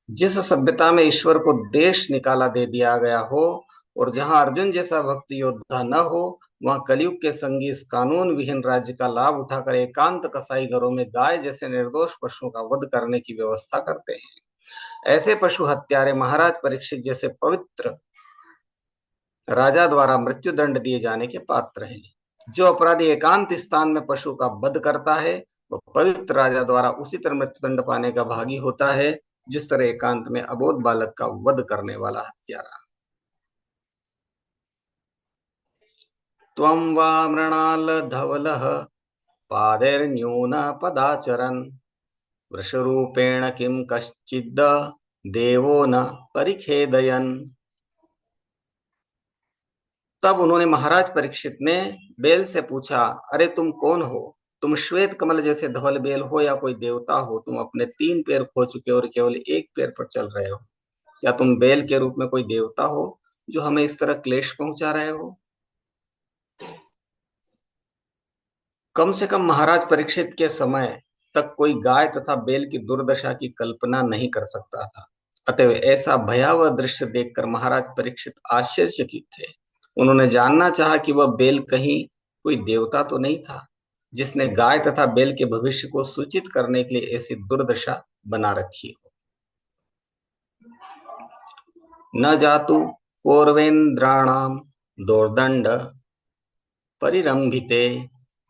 जिस सभ्यता में ईश्वर को देश निकाला दे दिया गया हो और जहां अर्जुन जैसा भक्त योद्धा न हो, वहां कलयुग के संगी इस कानून विहीन राज्य का लाभ उठाकर एकांत कसाई घरों में गाय जैसे निर्दोष पशुओं का वध करने की व्यवस्था करते हैं। ऐसे पशु हत्यारे महाराज परीक्षित जैसे पवित्र राजा द्वारा मृत्यु दंड दिए जाने के पात्र हैं। जो अपराधी एकांत स्थान में पशु का वध करता है, वह पवित्र राजा द्वारा उसी तरह मृत्यु दंड पाने का भागी होता है, जिस तरह एकांत में अबोध बालक का वध करने वाला हत्यारा। त्वं वा मृणाल धवलः पादैर्न्यून पदाचरन् वृषरूपेण किं कश्चिद् देवो न परिखेदयन्। तब उन्होंने महाराज परीक्षित ने बेल से पूछा, अरे तुम कौन हो? तुम श्वेत कमल जैसे धवल बेल हो या कोई देवता हो? तुम अपने 3 पैर खो चुके और केवल एक पैर पर चल रहे हो। क्या तुम बेल के रूप में कोई देवता हो जो हमें इस तरह क्लेश पहुंचा रहे हो? कम से कम महाराज परीक्षित के समय तक कोई गाय तथा बेल की दुर्दशा की कल्पना नहीं कर सकता था। अतः ऐसा भयावह दृश्य देखकर महाराज परीक्षित आश्चर्यचकित थे। उन्होंने जानना चाहा कि वह बेल कहीं कोई देवता तो नहीं था, जिसने गाय तथा बेल के भविष्य को सूचित करने के लिए ऐसी दुर्दशा बना रखी हो। न जातु कौरवेन्द्राणाम दोर्दंड परिरंभिते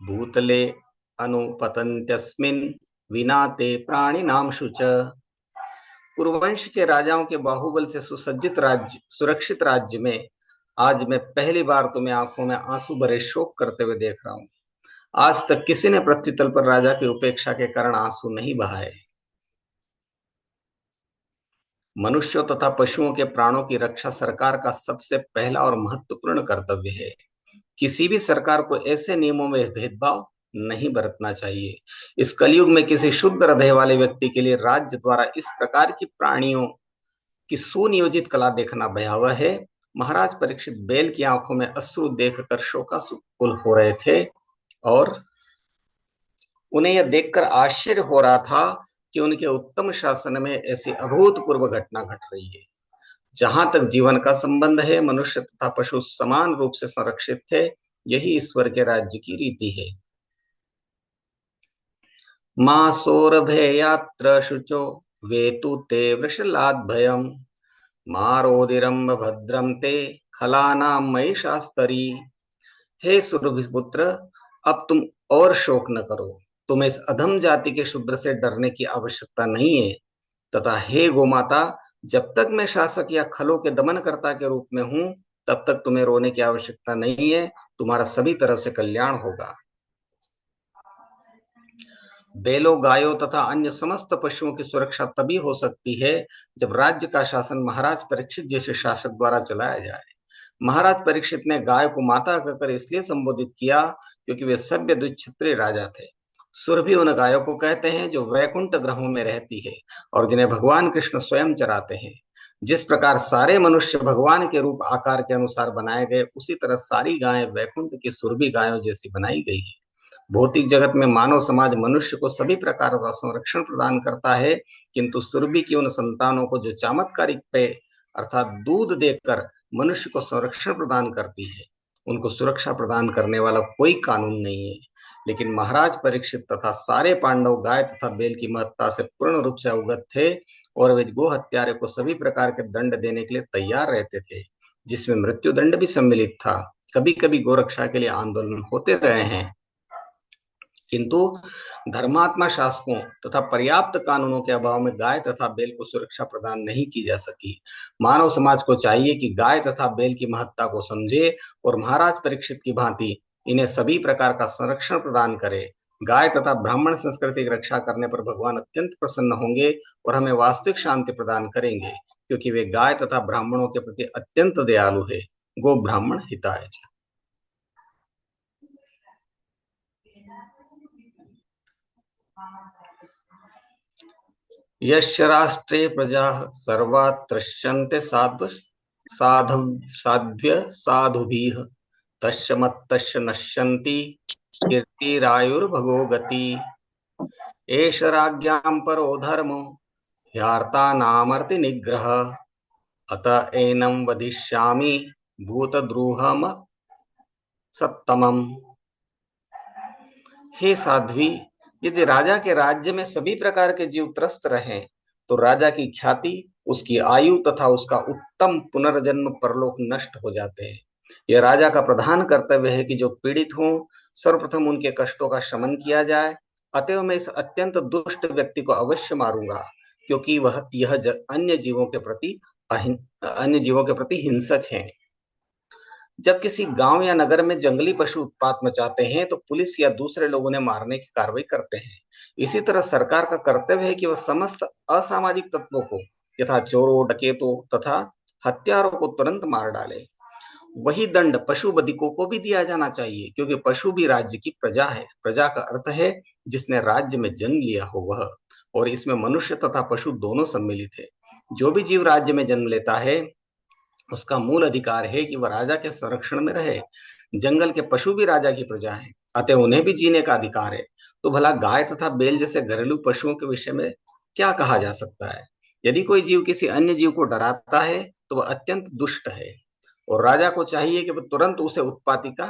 भूतले अनुपतन्त्यस्मिन् विना ते प्राणिनां शुच। कुरुवंश के राजाओं के बाहुबल से सुसज्जित राज्य, सुरक्षित राज्य में आज मैं पहली बार तुम्हें आंखों में आंसू भरे शोक करते हुए देख रहा हूं। आज तक किसी ने पृथ्वी तल पर राजा की उपेक्षा के कारण आंसू नहीं बहाए। मनुष्यों तथा पशुओं के प्राणों की रक्षा सरकार का सबसे पहला और महत्वपूर्ण कर्तव्य है। किसी भी सरकार को ऐसे नियमों में भेदभाव नहीं बरतना चाहिए। इस कलयुग में किसी शुद्ध हृदय वाले व्यक्ति के लिए राज्य द्वारा इस प्रकार की प्राणियों की सुनियोजित कला देखना भयावह है। महाराज परीक्षित बेल की आंखों में अश्रु देखकर शोकाकुल हो रहे थे और उन्हें यह देखकर आश्चर्य हो रहा था कि उनके उत्तम शासन में ऐसी अभूतपूर्व घटना घट रही है। जहां तक जीवन का संबंध है, मनुष्य तथा पशु समान रूप से संरक्षित थे। यही ईश्वर के राज्य की रीति है। मां सौरभेयात्र शुचो वेतु ते वृषलाद भयम मारोदिरंब भद्रम ते खलानाम महिषास्तरी। हे सुरभिपुत्र, अब तुम और शोक न करो। तुम्हें इस अधम जाति के शूद्र से डरने की आवश्यकता नहीं है। तथा हे गोमाता, जब तक मैं शासक या खलों के दमनकर्ता के रूप में हूं, तब तक तुम्हें रोने की आवश्यकता नहीं है। तुम्हारा सभी तरह से कल्याण होगा। बैलों, गायों तथा अन्य समस्त पशुओं की सुरक्षा तभी हो सकती है जब राज्य का शासन महाराज परीक्षित जैसे शासक द्वारा चलाया जाए। महाराज परीक्षित ने गाय को माता कहकर इसलिए संबोधित किया क्योंकि वे सभ्य द्विक्षत्रिय राजा थे। सुरभि उन गायों को कहते हैं जो वैकुंठ ग्रहों में रहती है और जिन्हें भगवान कृष्ण स्वयं चराते हैं। जिस प्रकार सारे मनुष्य भगवान के रूप आकार के अनुसार बनाए गए, उसी तरह सारी गायें वैकुंठ की सुरभि गायों जैसी बनाई गई है। भौतिक जगत में मानव समाज मनुष्य को सभी प्रकार का संरक्षण प्रदान करता है, किंतु सुरभि की उन संतानों को जो चमत्कारिक पेय अर्थात दूध देकर मनुष्य को संरक्षण प्रदान करती है, उनको सुरक्षा प्रदान करने वाला कोई कानून नहीं है। लेकिन महाराज परीक्षित तथा सारे पांडव गाय तथा बैल की महत्ता से पूर्ण रूप से अवगत थे और वे गो हत्यारे को सभी प्रकार के दंड देने के लिए तैयार रहते थे, जिसमें मृत्यु दंड भी सम्मिलित था। कभी कभी गोरक्षा के लिए आंदोलन होते रहे हैं, किंतु धर्मात्मा शासकों तथा पर्याप्त कानूनों के अभाव में गाय तथा बैल को सुरक्षा प्रदान नहीं की जा सकी। मानव समाज को चाहिए कि गाय तथा बैल की महत्ता को समझे और महाराज परीक्षित की भांति इन्हें सभी प्रकार का संरक्षण प्रदान करे। गाय तथा ब्राह्मण संस्कृति की रक्षा करने पर भगवान अत्यंत प्रसन्न होंगे और हमें वास्तविक शांति प्रदान करेंगे, क्योंकि वे गाय तथा ब्राह्मणों के प्रति अत्यंत दयालु है। गो ब्राह्मण हिताय च। यस्य राष्ट्रे प्रजाः सर्वा तृष्यन्ते साध्य साधुभिः तस्य मत्तस्य नश्यन्ति कीर्तिरायुर्भगो गति। एष राज्ञां परो धर्मो ह्यार्तानामर्ति निग्रह अत एनं वदिष्यामि भूतद्रुहम सत्तमम्। हे साध्वी, यदि राजा के राज्य में सभी प्रकार के जीव त्रस्त रहें तो राजा की ख्याति, उसकी आयु तथा उसका उत्तम पुनर्जन्म परलोक नष्ट हो जाते हैं। यह राजा का प्रधान कर्तव्य है कि जो पीड़ित हों, सर्वप्रथम उनके कष्टों का शमन किया जाए। अतएव मैं इस अत्यंत दुष्ट व्यक्ति को अवश्य मारूंगा, क्योंकि यह अन्य जीवों के प्रति हिंसक है। जब किसी गांव या नगर में जंगली पशु उत्पात मचाते हैं तो पुलिस या दूसरे लोग उन्हें मारने की कार्रवाई करते हैं। इसी तरह सरकार का कर्तव्य है कि वह समस्त असामाजिक तत्वों को यथा चोरों, डकैतों तथा हत्यारों को तुरंत मार डाले। वही दंड पशु बधिकों को भी दिया जाना चाहिए, क्योंकि पशु भी राज्य की प्रजा है। प्रजा का अर्थ है जिसने राज्य में जन्म लिया हो वह, और इसमें मनुष्य तथा पशु दोनों सम्मिलित है। जो भी जीव राज्य में जन्म लेता है उसका मूल अधिकार है कि वह राजा के संरक्षण में रहे। जंगल के पशु भी राजा की प्रजा हैं, अतः उन्हें भी जीने का अधिकार है। तो भला गाय तथा बैल जैसे घरेलू पशुओं के विषय में क्या कहा जा सकता है? यदि कोई जीव किसी अन्य जीव को डराता है तो वह अत्यंत दुष्ट है, और राजा को चाहिए कि वह तुरंत उसे उत्पाती का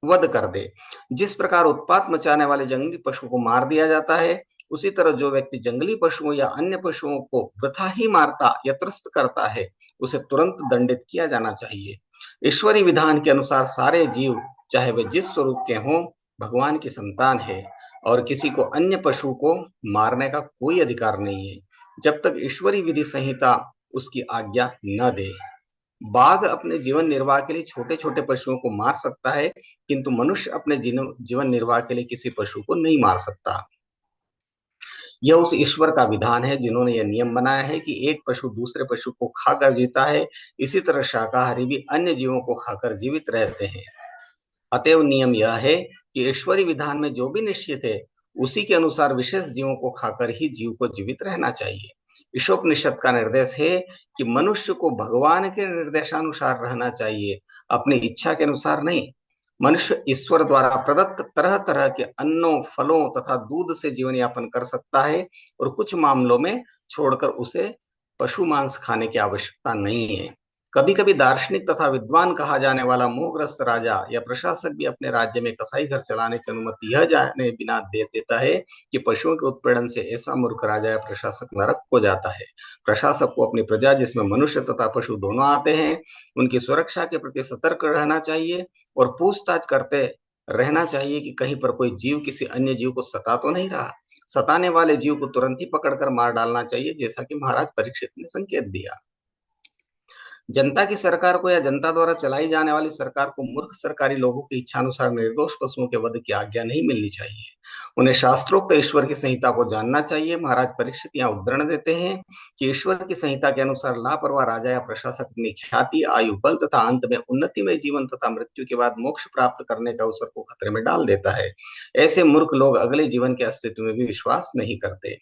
वध कर दे। जिस प्रकार उत्पात मचाने वाले जंगली पशु को मार दिया जाता है, उसी तरह जो व्यक्ति जंगली पशुओं या अन्य पशुओं को वृथा ही मारता या त्रस्त करता है, उसे तुरंत दंडित किया जाना चाहिए। ईश्वरी विधान के अनुसार सारे जीव, चाहे वे जिस स्वरूप के हों, भगवान की संतान है और किसी को अन्य पशु को मारने का कोई अधिकार नहीं है, जब तक ईश्वरी विधि संहिता उसकी आज्ञा न दे। बाघ अपने जीवन निर्वाह के लिए छोटे छोटे पशुओं को मार सकता है, किंतु मनुष्य अपने जीवन निर्वाह के लिए किसी पशु को नहीं मार सकता। यह उस ईश्वर का विधान है जिन्होंने यह नियम बनाया है कि एक पशु दूसरे पशु को खाकर जीता है, इसी तरह शाकाहारी भी अन्य जीवों को खाकर जीवित रहते हैं। अतएव नियम यह है कि ईश्वरी विधान में जो भी निश्चित है, उसी के अनुसार विशेष जीवों को खाकर ही जीव को जीवित रहना चाहिए। ईशोपनिषद का निर्देश है कि मनुष्य को भगवान के निर्देशानुसार रहना चाहिए, अपनी इच्छा के अनुसार नहीं। मनुष्य ईश्वर द्वारा प्रदत्त तरह तरह के अन्नों, फलों तथा दूध से जीवन यापन कर सकता है, और कुछ मामलों में छोड़कर उसे पशु मांस खाने की आवश्यकता नहीं है। कभी कभी दार्शनिक तथा विद्वान कहा जाने वाला मोहग्रस्त राजा या प्रशासक भी अपने राज्य में कसाई घर चलाने की अनुमति यह जाने बिना दे देता है कि पशुओं के उत्पीड़न से ऐसा मूर्ख राजा या प्रशासक नरक को जाता है। प्रशासक को अपनी प्रजा, जिसमें मनुष्य तथा पशु दोनों आते हैं, उनकी सुरक्षा के प्रति सतर्क रहना चाहिए और पूछताछ करते रहना चाहिए कि कहीं पर कोई जीव किसी अन्य जीव को सता तो नहीं रहा। सताने वाले जीव को तुरंत ही पकड़कर मार डालना चाहिए, जैसा कि महाराज परीक्षित ने संकेत दिया। जनता की सरकार को या जनता द्वारा चलाई जाने वाली सरकार को मूर्ख सरकारी लोगों की इच्छानुसार निर्दोष पशुओं के वध की आज्ञा नहीं मिलनी चाहिए। उन्हें शास्त्रोक्त ईश्वर की संहिता को जानना चाहिए। महाराज परीक्षित यहाँ उद्धरण देते हैं कि ईश्वर की संहिता के अनुसार लापरवाह राजा या प्रशासक अपनी ख्याति, आयु, बल तथा अंत में उन्नतिमय जीवन तथा मृत्यु के बाद मोक्ष प्राप्त करने के अवसर को खतरे में डाल देता है। ऐसे मूर्ख लोग अगले जीवन के अस्तित्व में भी विश्वास नहीं करते।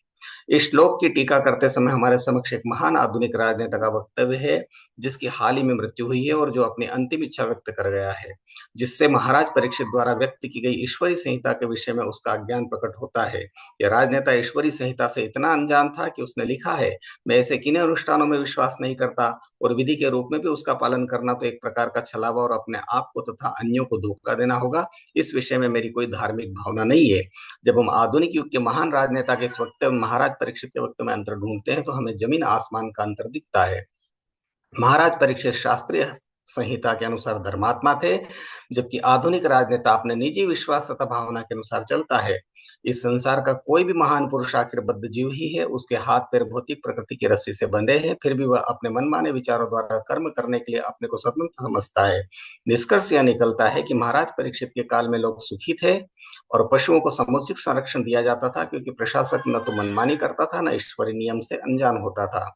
इस श्लोक की टीका करते समय हमारे समक्ष एक महान आधुनिक राजनेता का वक्तव्य है, जिसकी हाल ही में मृत्यु हुई है और जो अपनी अंतिम इच्छा व्यक्त कर गया है, जिससे महाराज परीक्षित द्वारा व्यक्त की गई ईश्वरी संहिता के विषय में उसका अज्ञान प्रकट होता है। यह राजनेता ईश्वरी संहिता से इतना अनजान था कि उसने लिखा है, मैं ऐसे किन्हीं अनुष्ठानों में विश्वास नहीं करता और विधि के रूप में भी उसका पालन करना तो एक प्रकार का छलावा और अपने आप को तथा अन्यों को धोखा देना होगा। इस विषय में मेरी कोई धार्मिक भावना नहीं है। जब हम आधुनिक युग के महान राजनेता के इस वक्तव्य महाराज परीक्षित के वक्तव्य में अंतर ढूंढते हैं तो हमें जमीन आसमान का अंतर दिखता है। महाराज परीक्षित शास्त्रीय संहिता के अनुसार धर्मात्मा थे, जबकि आधुनिक राजनेता अपने निजी विश्वास तथा भावना के अनुसार चलता है। इस संसार का कोई भी महान पुरुष आखिर बद्ध जीव ही है। उसके हाथ पैर भौतिक प्रकृति की रस्सी से बंधे हैं, फिर भी वह अपने मनमाने विचारों द्वारा कर्म करने के लिए अपने को स्वतंत्र समझता है। निष्कर्ष यह निकलता है कि महाराज परीक्षित के काल में लोग सुखी थे और पशुओं को समुचित संरक्षण दिया जाता था, क्योंकि प्रशासक न तो मनमानी करता था, न ईश्वरी नियम से अनजान होता था।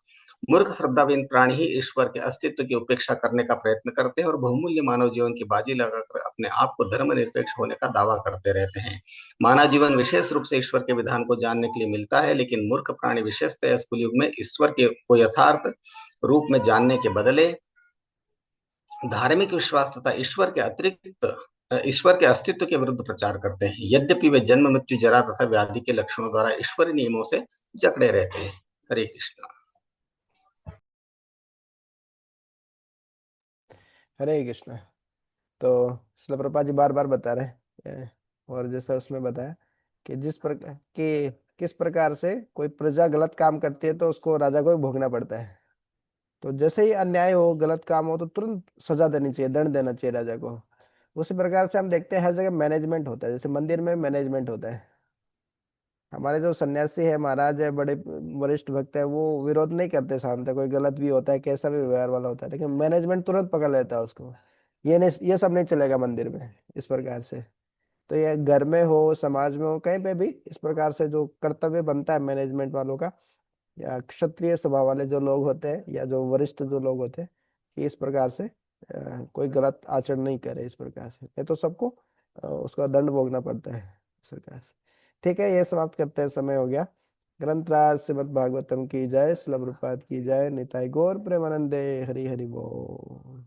मूर्ख श्रद्धाविहीन प्राणी ही ईश्वर के अस्तित्व की उपेक्षा करने का प्रयत्न करते हैं और बहुमूल्य मानव जीवन की बाजी लगाकर अपने आप को धर्मनिरपेक्ष होने का दावा करते रहते हैं। मानव जीवन विशेष रूप से ईश्वर के विधान को जानने के लिए मिलता है, लेकिन मूर्ख प्राणी विशेषतः इस युग में ईश्वर के को यथार्थ रूप में जानने के बदले धार्मिक विश्वास तथा ईश्वर के अस्तित्व के विरुद्ध प्रचार करते हैं, यद्यपि वे जन्म, मृत्यु, जरा तथा व्याधि के लक्षणों द्वारा ईश्वरी नियमों से जकड़े रहते हैं। हरे कृष्णा। हरे कृष्ण। तो शिला प्रभुपाद जी बार बार बता रहे हैं, और जैसा उसमें बताया कि किस प्रकार से कोई प्रजा गलत काम करती है तो उसको राजा को ही भोगना पड़ता है। तो जैसे ही अन्याय हो, गलत काम हो, तो तुरंत सजा देनी चाहिए, दंड देना चाहिए राजा को। उसी प्रकार से हम देखते हैं हर जगह मैनेजमेंट होता है। जैसे मंदिर में मैनेजमेंट होता है। हमारे जो सन्यासी है, महाराज है, बड़े वरिष्ठ भक्त है, वो विरोध नहीं करते शांत है। कोई गलत भी होता है, कैसा भी व्यवहार वाला होता है, लेकिन मैनेजमेंट तुरंत पकड़ लेता है उसको। ये नहीं, ये सब नहीं चलेगा मंदिर में इस प्रकार से। तो ये घर में हो, समाज में हो, कहीं पे भी इस प्रकार से जो कर्तव्य बनता है मैनेजमेंट वालों का, या क्षत्रिय स्वभाव वाले जो लोग होते हैं, या जो वरिष्ठ जो लोग होते हैं, कि इस प्रकार से कोई गलत आचरण नहीं करे इस प्रकार से, नहीं तो सबको उसका दंड भोगना पड़ता है इस प्रकार से। ठीक है, ये समाप्त करते हैं, समय हो गया। ग्रंथराज श्रीमद् भागवतम की जय, श्रील प्रभुपाद की जय, निताई गौर प्रेमानंदे, हरि हरि बोल।